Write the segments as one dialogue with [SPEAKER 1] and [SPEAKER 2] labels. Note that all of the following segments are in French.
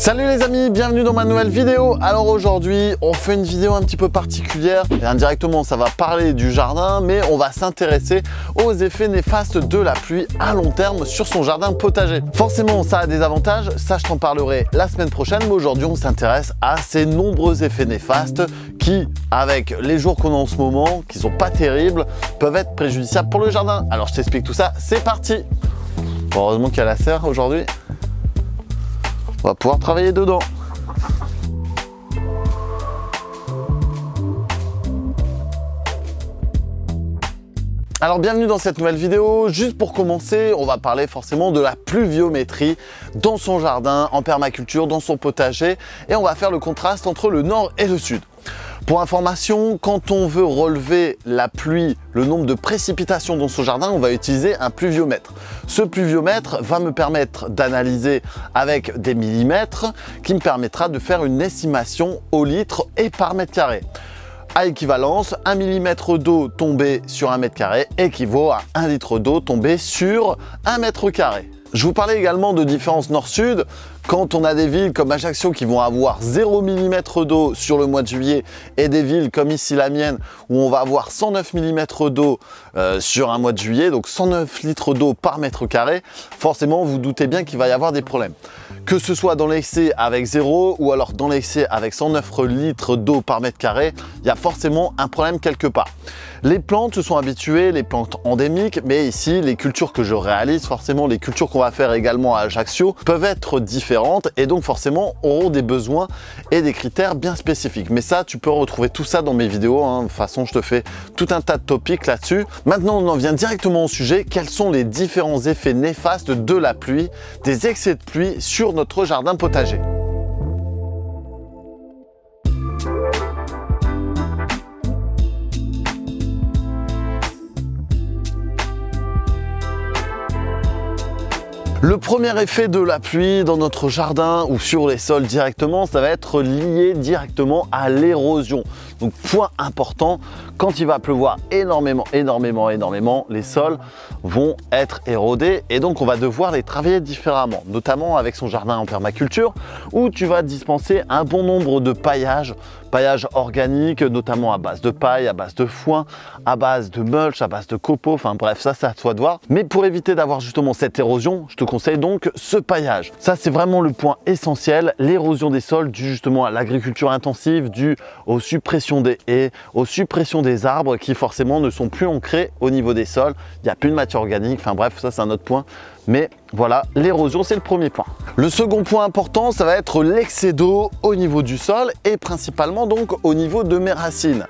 [SPEAKER 1] Salut les amis, bienvenue dans ma nouvelle vidéo. Alors aujourd'hui, on fait une vidéo un petit peu particulière. Et indirectement, ça va parler du jardin, mais on va s'intéresser aux effets néfastes de la pluie à long terme sur son jardin potager. Forcément, ça a des avantages, ça je t'en parlerai la semaine prochaine, mais aujourd'hui, on s'intéresse à ces nombreux effets néfastes qui, avec les jours qu'on a en ce moment, qui sont pas terribles, peuvent être préjudiciables pour le jardin. Alors je t'explique tout ça, c'est parti. Bon, heureusement qu'il y a la serre aujourd'hui. On va pouvoir travailler dedans. Alors bienvenue dans cette nouvelle vidéo. Juste pour commencer, on va parler forcément de la pluviométrie dans son jardin, en permaculture, dans son potager. Et on va faire le contraste entre le nord et le sud. Pour information, quand on veut relever la pluie, le nombre de précipitations dans son jardin, on va utiliser un pluviomètre. Ce pluviomètre va me permettre d'analyser avec des millimètres qui me permettra de faire une estimation au litre et par mètre carré. À équivalence, 1 mm d'eau tombée sur 1 mètre carré équivaut à 1 litre d'eau tombée sur 1 mètre carré. Je vous parlais également de différence nord-sud. Quand on a des villes comme Ajaccio qui vont avoir 0 mm d'eau sur le mois de juillet et des villes comme ici la mienne où on va avoir 109 mm d'eau sur un mois de juillet, donc 109 litres d'eau par mètre carré, forcément vous doutez bien qu'il va y avoir des problèmes. Que ce soit dans l'excès avec 0 ou alors dans l'excès avec 109 litres d'eau par mètre carré, il y a forcément un problème quelque part. Les plantes se sont habituées, les plantes endémiques, mais ici les cultures que je réalise, forcément les cultures qu'on va faire également à Ajaccio peuvent être différentes et donc forcément auront des besoins et des critères bien spécifiques. Mais ça, tu peux retrouver tout ça dans mes vidéos, hein. De toute façon, je te fais tout un tas de topics là-dessus. Maintenant, on en vient directement au sujet. Quels sont les différents effets néfastes de la pluie, des excès de pluie sur notre jardin potager ? Le premier effet de la pluie dans notre jardin ou sur les sols directement, ça va être lié directement à l'érosion. Donc point important, quand il va pleuvoir énormément, les sols vont être érodés et donc on va devoir les travailler différemment, notamment avec son jardin en permaculture où tu vas dispenser un bon nombre de paillages organiques, notamment à base de paille, à base de foin, à base de mulch, à base de copeaux, enfin bref, ça c'est à toi de voir. Mais pour éviter d'avoir justement cette érosion, je te conseille donc ce paillage. Ça c'est vraiment le point essentiel, l'érosion des sols due justement à l'agriculture intensive, due aux suppressions des haies, aux suppressions des arbres qui forcément ne sont plus ancrés au niveau des sols, il n'y a plus de matière organique, enfin bref, ça c'est un autre point. Mais voilà, l'érosion, c'est le premier point. Le second point important, ça va être l'excès d'eau au niveau du sol et principalement donc au niveau de mes racines.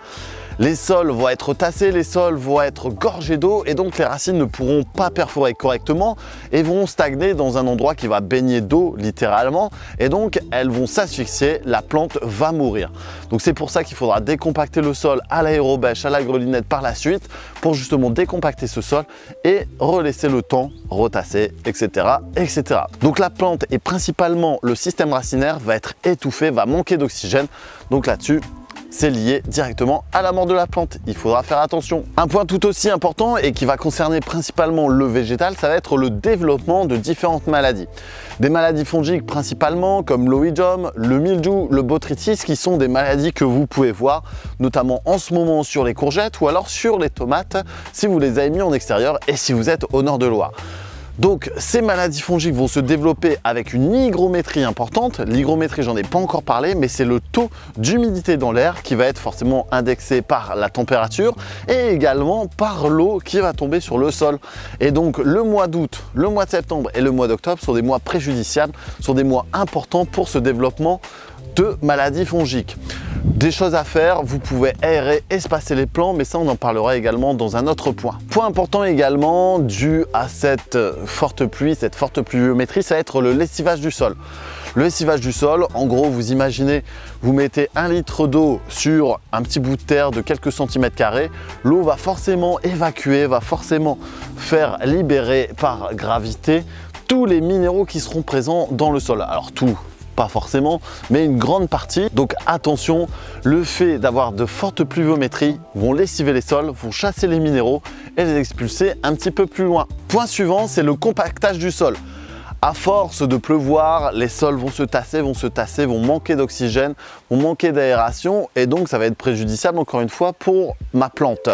[SPEAKER 1] Les sols vont être tassés, les sols vont être gorgés d'eau et donc les racines ne pourront pas perforer correctement et vont stagner dans un endroit qui va baigner d'eau littéralement et donc elles vont s'asphyxier, la plante va mourir. Donc c'est pour ça qu'il faudra décompacter le sol à l'aérobêche, à la grelinette par la suite pour justement décompacter ce sol et relaisser le temps retasser, etc., etc. Donc la plante et principalement le système racinaire va être étouffé, va manquer d'oxygène. Donc là-dessus, c'est lié directement à la mort de la plante. Il faudra faire attention. Un point tout aussi important et qui va concerner principalement le végétal, ça va être le développement de différentes maladies. Des maladies fongiques principalement comme l'oïdium, le mildiou, le botrytis qui sont des maladies que vous pouvez voir notamment en ce moment sur les courgettes ou alors sur les tomates si vous les avez mis en extérieur et si vous êtes au nord de Loire. Donc ces maladies fongiques vont se développer avec une hygrométrie importante. L'hygrométrie, j'en ai pas encore parlé, mais c'est le taux d'humidité dans l'air qui va être forcément indexé par la température et également par l'eau qui va tomber sur le sol. Et donc le mois d'août, le mois de septembre et le mois d'octobre sont des mois préjudiciables, sont des mois importants pour ce développement de maladies fongiques. Des choses à faire, vous pouvez aérer, espacer les plants, mais ça on en parlera également dans un autre point. Point important également dû à cette forte pluie, cette forte pluviométrie, ça va être le lessivage du sol. Le lessivage du sol, en gros vous imaginez, vous mettez 1 litre d'eau sur un petit bout de terre de quelques centimètres carrés, l'eau va forcément évacuer, va forcément faire libérer par gravité tous les minéraux qui seront présents dans le sol. Alors tout, pas forcément, mais une grande partie. Donc attention, le fait d'avoir de fortes pluviométries vont lessiver les sols, vont chasser les minéraux et les expulser un petit peu plus loin. Point suivant, c'est le compactage du sol. À force de pleuvoir, les sols vont se tasser, vont manquer d'oxygène, vont manquer d'aération et donc ça va être préjudiciable encore une fois pour ma plante.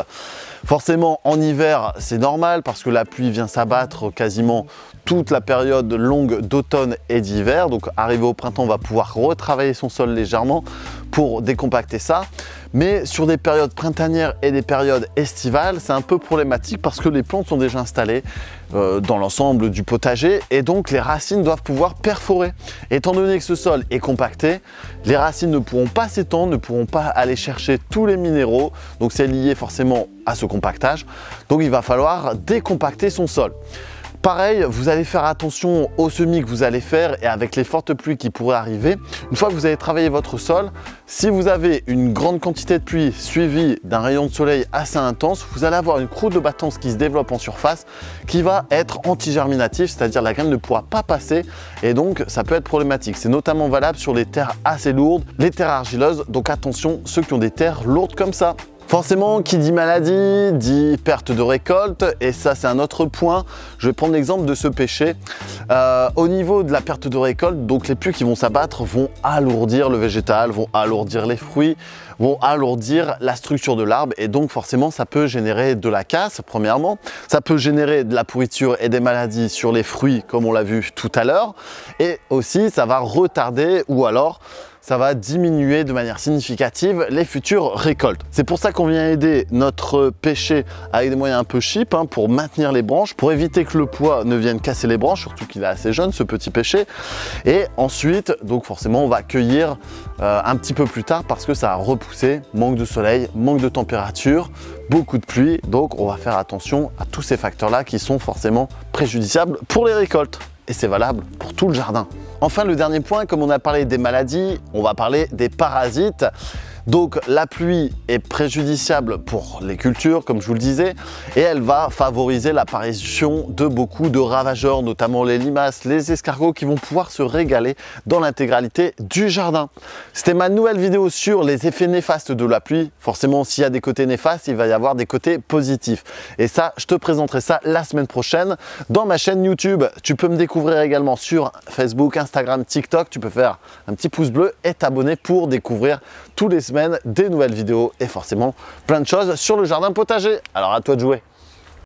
[SPEAKER 1] Forcément en hiver c'est normal parce que la pluie vient s'abattre quasiment toute la période longue d'automne et d'hiver. Donc arrivé au printemps on va pouvoir retravailler son sol légèrement pour décompacter ça. Mais sur des périodes printanières et des périodes estivales, c'est un peu problématique parce que les plantes sont déjà installées dans l'ensemble du potager et donc les racines doivent pouvoir perforer. Étant donné que ce sol est compacté, les racines ne pourront pas s'étendre, ne pourront pas aller chercher tous les minéraux. Donc c'est lié forcément à ce compactage. Donc il va falloir décompacter son sol. Pareil, vous allez faire attention aux semis que vous allez faire et avec les fortes pluies qui pourraient arriver. Une fois que vous avez travaillé votre sol, si vous avez une grande quantité de pluie suivie d'un rayon de soleil assez intense, vous allez avoir une croûte de battance qui se développe en surface qui va être anti-germinatif, c'est-à-dire la graine ne pourra pas passer et donc ça peut être problématique. C'est notamment valable sur les terres assez lourdes, les terres argileuses, donc attention ceux qui ont des terres lourdes comme ça. Forcément, qui dit maladie, dit perte de récolte, et ça c'est un autre point. Je vais prendre l'exemple de ce pêcher. Au niveau de la perte de récolte, donc les pluies qui vont s'abattre vont alourdir le végétal, vont alourdir les fruits, vont alourdir la structure de l'arbre, et donc forcément ça peut générer de la casse, premièrement. Ça peut générer de la pourriture et des maladies sur les fruits, comme on l'a vu tout à l'heure, et aussi ça va retarder ou alors ça va diminuer de manière significative les futures récoltes. C'est pour ça qu'on vient aider notre pêcher avec des moyens un peu cheap pour maintenir les branches, pour éviter que le poids ne vienne casser les branches, surtout qu'il est assez jeune ce petit pêcher. Et ensuite, donc forcément, on va cueillir un petit peu plus tard parce que ça a repoussé, manque de soleil, manque de température, beaucoup de pluie. Donc on va faire attention à tous ces facteurs-là qui sont forcément préjudiciables pour les récoltes. Et c'est valable pour tout le jardin. Enfin, le dernier point, comme on a parlé des maladies, on va parler des parasites. Donc la pluie est préjudiciable pour les cultures, comme je vous le disais, et elle va favoriser l'apparition de beaucoup de ravageurs, notamment les limaces, les escargots qui vont pouvoir se régaler dans l'intégralité du jardin. C'était ma nouvelle vidéo sur les effets néfastes de la pluie. Forcément, s'il y a des côtés néfastes, il va y avoir des côtés positifs. Et ça, je te présenterai ça la semaine prochaine dans ma chaîne YouTube. Tu peux me découvrir également sur Facebook, Instagram, TikTok. Tu peux faire un petit pouce bleu et t'abonner pour découvrir tous les semaines des nouvelles vidéos et forcément plein de choses sur le jardin potager. Alors à toi de jouer.